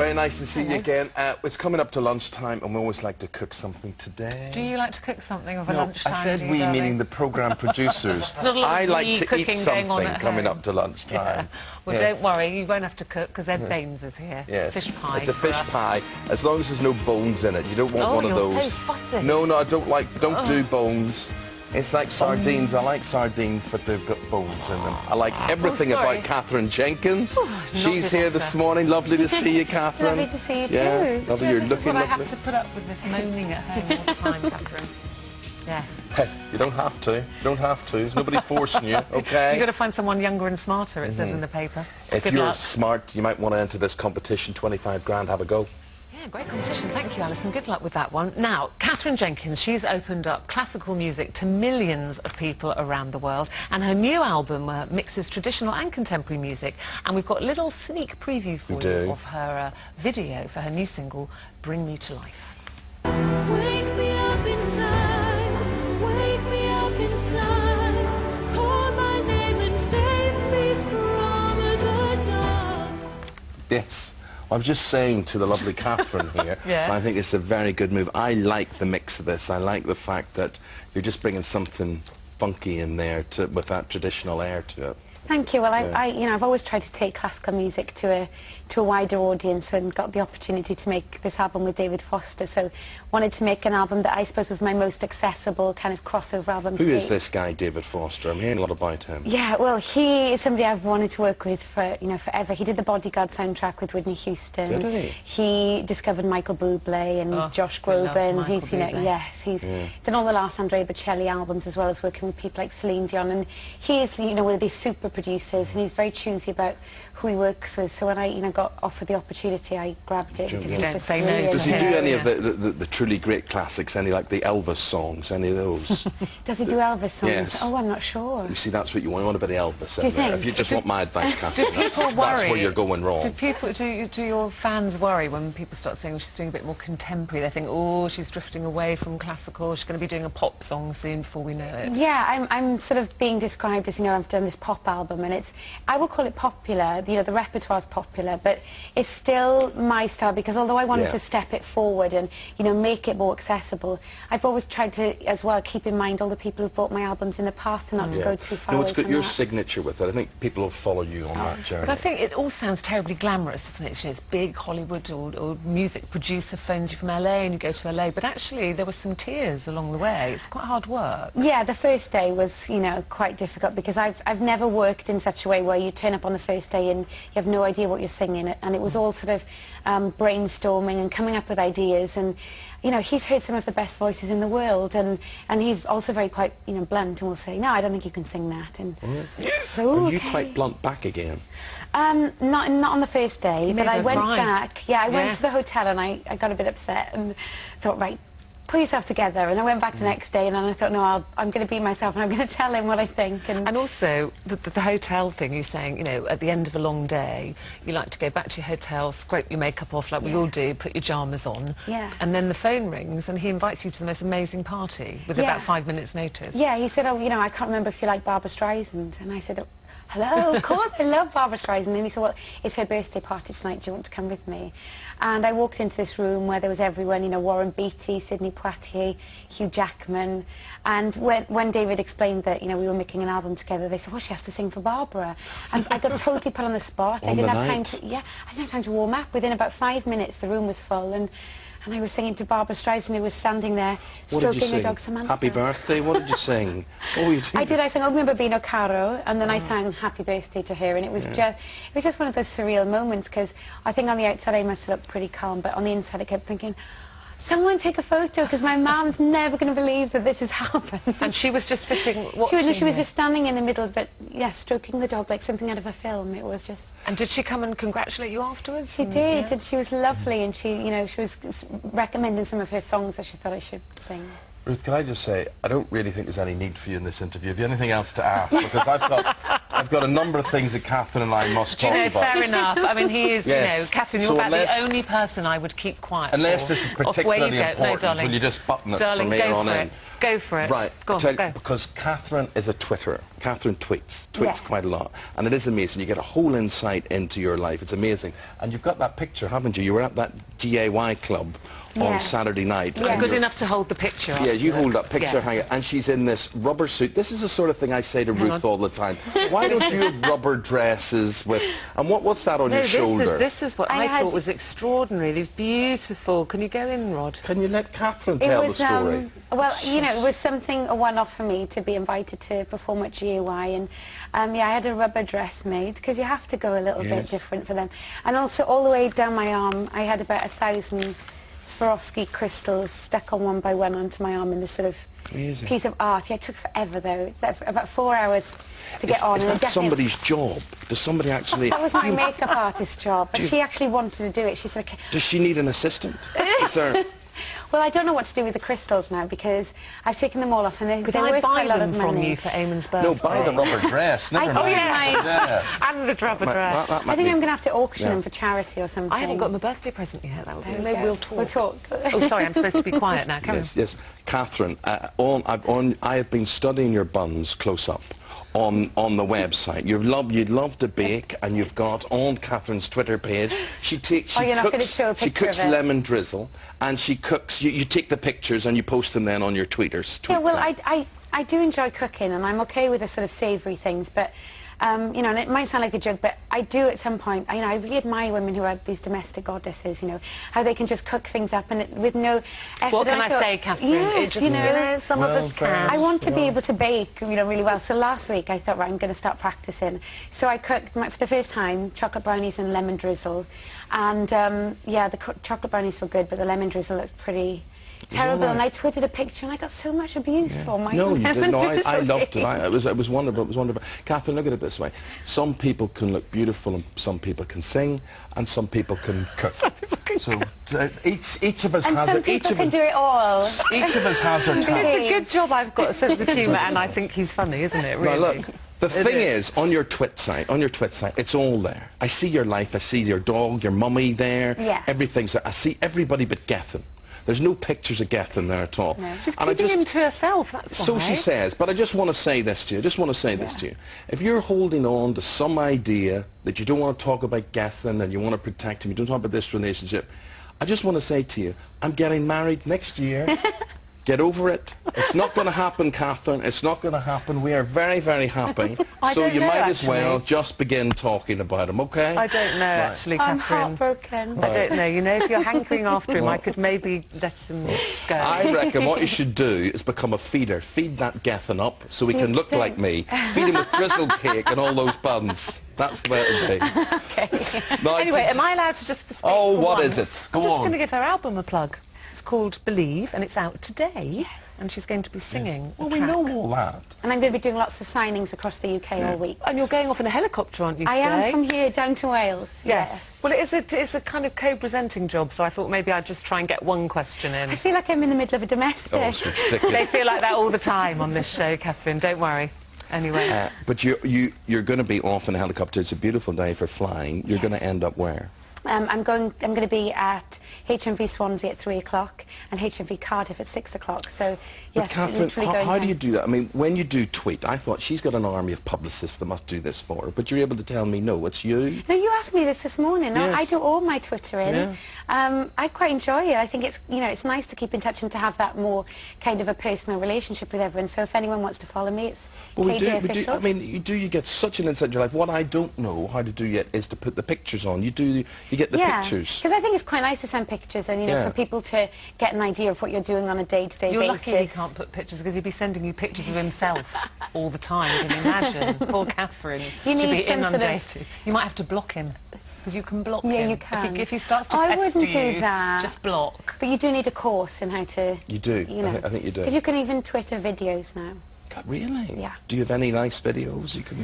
Very nice to see you again. It's coming up to lunchtime, and we always like to cook something today. Do you like to cook something over lunchtime? I said we, meaning the programme producers. I like to eat something coming up to lunchtime. Yeah. Well, don't worry, you won't have to cook because Ed Baines is here. Yes, fish pie. It's a fish pie, as long as there's no bones in it. You don't want one of those. Oh, you're so fussy. No, I don't do bones. It's like sardines. I like sardines, but they've got bones in them. I like everything about Katherine Jenkins. She's here this morning. Lovely to see you, Katherine. Lovely to see you too. Yeah, lovely. You're looking lovely. I have to put up with this moaning at home all the time, Katherine. Yes. Hey, you don't have to. You don't have to. There's nobody forcing you, okay? You've got to find someone younger and smarter, it says in the paper. If you're smart, you might want to enter this competition. 25 grand, have a go. Yeah, great competition. Thank you, Alison. Good luck with that one. Now, Katherine Jenkins, she's opened up classical music to millions of people around the world, and her new album mixes traditional and contemporary music, and we've got a little sneak preview for you of her video for her new single, Bring Me to Life. Wake me up inside, wake me up inside, call my name and save me from the dark. Yes. I was just saying to the lovely Katherine here, Yes. I think it's a very good move. I like the mix of this. I like the fact that you're just bringing something funky in there with that traditional air to it. Thank you. Well, I've always tried to take classical music to a wider audience, and got the opportunity to make this album with David Foster. So, wanted to make an album that I suppose was my most accessible kind of crossover album. Who is this guy, David Foster? I'm hearing a lot about him. Yeah, well, he is somebody I've wanted to work with for forever. He did the Bodyguard soundtrack with Whitney Houston. Did he? He discovered Michael Bublé and Josh Groban. He's he's done all the last Andrea Bocelli albums, as well as working with people like Celine Dion. And he's one of these super producers, and he's very choosy about who he works with. So when I got offered the opportunity, I grabbed it. You don't say no. Does he do any of the truly great classics? Any like the Elvis songs? Any of those? Does he do Elvis songs? Yes. Oh, I'm not sure. You see, that's what you want. You want a bit of Elvis in you there. think? If you just want my advice, Katherine, worry? that's where you're going wrong. Do your fans worry when people start saying she's doing a bit more contemporary? They think, oh, she's drifting away from classical. She's going to be doing a pop song soon before we know it. Yeah, I'm sort of being described as, I've done this pop album, and I will call it popular. The repertoire's popular, but it's still my style, because although I wanted to step it forward and make it more accessible, I've always tried to as well keep in mind all the people who've bought my albums in the past, and not to go too far away it's got from your that. signature with it. I think people will follow you on that journey. But I think it all sounds terribly glamorous, doesn't it? It's big Hollywood or music producer phones you from LA and you go to LA, but actually there were some tears along the way. It's quite hard work. Yeah, the first day was quite difficult, because I've never worked in such a way where you turn up on the first day and you have no idea what you're singing, and it was all sort of brainstorming and coming up with ideas. And he's heard some of the best voices in the world, and he's also very quite blunt, and will say, no, I don't think you can sing that. And so, Are you quite blunt back again? Not on the first day, but I went back. Yeah, I went to the hotel, and I got a bit upset and thought, right, pull yourself together. And I went back the next day, and then I thought, no, I'm going to be myself, and I'm going to tell him what I think. And also the hotel thing, you're saying, at the end of a long day, you like to go back to your hotel, scrape your makeup off like we all do, put your pyjamas on, and then the phone rings and he invites you to the most amazing party with about 5 minutes notice. Yeah, he said, oh, I can't remember if you like Barbra Streisand. And I said, oh, hello, of course, I love Barbra Streisand. And he said, well, it's her birthday party tonight, do you want to come with me? And I walked into this room where there was everyone, Warren Beatty, Sidney Poitier, Hugh Jackman. And when David explained that, we were making an album together, they said, well, she has to sing for Barbara. And I got totally put on the spot. I didn't have time to, I didn't have time to warm up. Within about 5 minutes, the room was full, and I was singing to Barbra Streisand, who was standing there stroking her dog Samantha. Happy birthday? What did you sing? What were you singing? I sang O Mio Bambino Caro, and then I sang Happy Birthday to her, and it was just one of those surreal moments, because I think on the outside I must look pretty calm, but on the inside I kept thinking, someone take a photo, because my mum's never going to believe that this has happened. And she was just sitting watching. She was just standing in the middle, but stroking the dog like something out of a film. It was just. And did she come and congratulate you afterwards? She did, and she was lovely, and she was recommending some of her songs that she thought I should sing. Ruth, can I just say, I don't really think there's any need for you in this interview. Have you anything else to ask? Because I've got a number of things that Katherine and I must talk about. Fair enough. I mean, he is, Katherine, you're about the only person I would keep quiet unless for. this is particularly important, will you just button it from here on in? Go for it. Right, Go on, go. Because Katherine is a Twitterer. Katherine tweets Yeah. quite a lot, and it is amazing. You get a whole insight into your life. It's amazing. And you've got that picture, haven't you? You were at that GAY club on Yes. Saturday night. Yeah. and Good you're- enough to hold the picture up. Yeah, you hold up picture Yes. hanger, and she's in this rubber suit. This is the sort of thing I say to Ruth all the time. Why don't you have rubber dresses with... And what's that on No, your shoulder? this is what I I had- thought was extraordinary. These beautiful... Can you go in, Rod? Can you let Katherine It tell was, the story? well, you know, it was something, a one-off for me to be invited to perform at GAY, and yeah, I had a rubber dress made, because you have to go a little bit Yes. different for them. And also, all the way down my arm, I had about 1,000 Swarovski crystals stuck on one by one onto my arm in this sort of Amazing. piece of art. Yeah, it took forever, though. It's about 4 hours to get on. Is and that definitely- somebody's job? Does somebody actually... That was my makeup artist's job, but Do you- she actually wanted to do it. She said, okay. Does she need an assistant? Is there... Well, I don't know what to do with the crystals now, because I've taken them all off, and Could they're I buy buy a lot them of from money. you for Eamon's birthday? No, buy the rubber dress. Never I- mind. oh, yeah. Yeah. And the rubber dress. That I might think be- I'm going to have to auction Yeah. them for charity or something. I haven't got them a birthday present yet. That would be... There we Maybe go. we'll talk. We'll talk. Oh, sorry, I'm supposed to be quiet now. Come Yes, yes. Katherine, I have been studying your buns close up on the website. You'd love to bake, and you've got on Katherine's Twitter page. She Oh, you're not gonna cooks. show a She picture cooks of it? lemon drizzle, and she cooks. You take the pictures and you post them then on your tweeters. Yeah, well, site. I do enjoy cooking, and I'm okay with the sort of savoury things, but, you know, and it might sound like a joke, but I do at some point, you know, I really admire women who are these domestic goddesses, you know, how they can just cook things up and with no effort. What can And I thought, say, Katherine? Yes, It's just, you know, some of Well, us fair. can. I want to be able to bake, you know, really well. So last week I thought, right, I'm going to start practicing. So I cooked, for the first time, chocolate brownies and lemon drizzle. And, yeah, the chocolate brownies were good, but the lemon drizzle looked pretty terrible. all right. And I tweeted a picture, and I got so much abuse for my No, you lemon didn't. No, I drizzle loved it. cake. It was wonderful. It was wonderful. Katherine, look at it this way. Some people can look beautiful, and some people can sing, and some people can cook. So each of us And has some each people of can us, do it all. each of us has our talent. It's a good job I've got a sense of humour, and I think he's funny, isn't it, really? Now look, the thing is, on your Twit site, it's all there. I see your life. I see your dog, your mummy there. Yes. Everything's there. I see everybody but Gethin. There's no pictures of Gethin there at all. No. She's And I keeping him to herself, that's So all she right. says, but I just want to say this to you. To you. If you're holding on to some idea that you don't want to talk about Gethin and you want to protect him, you don't talk about this relationship, I just want to say to you, I'm getting married next year. Get over it. It's not going to happen, Katherine. It's not going to happen. We are very, very happy. I So don't you know, might as well actually. just begin talking about him, okay? I don't know, actually, I'm Katherine. heartbroken. I don't know. You know, if you're hankering after him, I could maybe let him go. I reckon what you should do is become a feeder. Feed that Gethin up so he can look like me. Feed him with drizzled cake and all those buns. That's the way it would be. Okay. Now, Anyway, am I allowed to just speak Oh, for what once? is it? Go I'm just on. going to give her album a plug. It's called Believe, and it's out today. Yes. And she's going to be singing Well, a we track. know all that. And I'm going to be doing lots of signings across the UK all week. And you're going off in a helicopter, aren't you, I today? am from here down to Wales. Yes. Well, it's a kind of co-presenting job, so I thought maybe I'd just try and get one question in. I feel like I'm in the middle of a domestic. Oh, it's ridiculous. They feel like that all the time on this show, Katherine. Don't worry. Anyway. But you're going to be off in a helicopter. It's a beautiful day for flying. You're going to end up where? I'm going to be at HMV Swansea at 3 o'clock and HMV Cardiff at 6 o'clock. So, But yes, Katherine, literally how going do down. you do that? I mean, when you do tweet, I thought she's got an army of publicists that must do this for her. But you're able to tell me, no, it's you. No, you asked me this morning. No, Yes. I do all my Twittering. Yeah. I quite enjoy it. I think it's, you know, it's nice to keep in touch and to have that more kind of a personal relationship with everyone. So if anyone wants to follow me, it's Well, we KJ do. Official. I mean, you get such an insight in your life. What I don't know how to do yet is to put the pictures on. You get the pictures. Because I think it's quite nice to send pictures and, you know, Yeah. for people to get an idea of what you're doing on a day-to-day You're basis. lucky he can't put pictures because he'd be sending you pictures of himself all the time. Can you imagine? Poor Catherine. You She'd need be some sort of- inundated. You might have to block him because you can block Yeah, him. you can. If he starts to Oh, I pester wouldn't do you, that. just block. But you do need a course in how to... You do. You know. I think you do. Because you can even Twitter videos now. God, really? Yeah. Do you have any nice videos you can...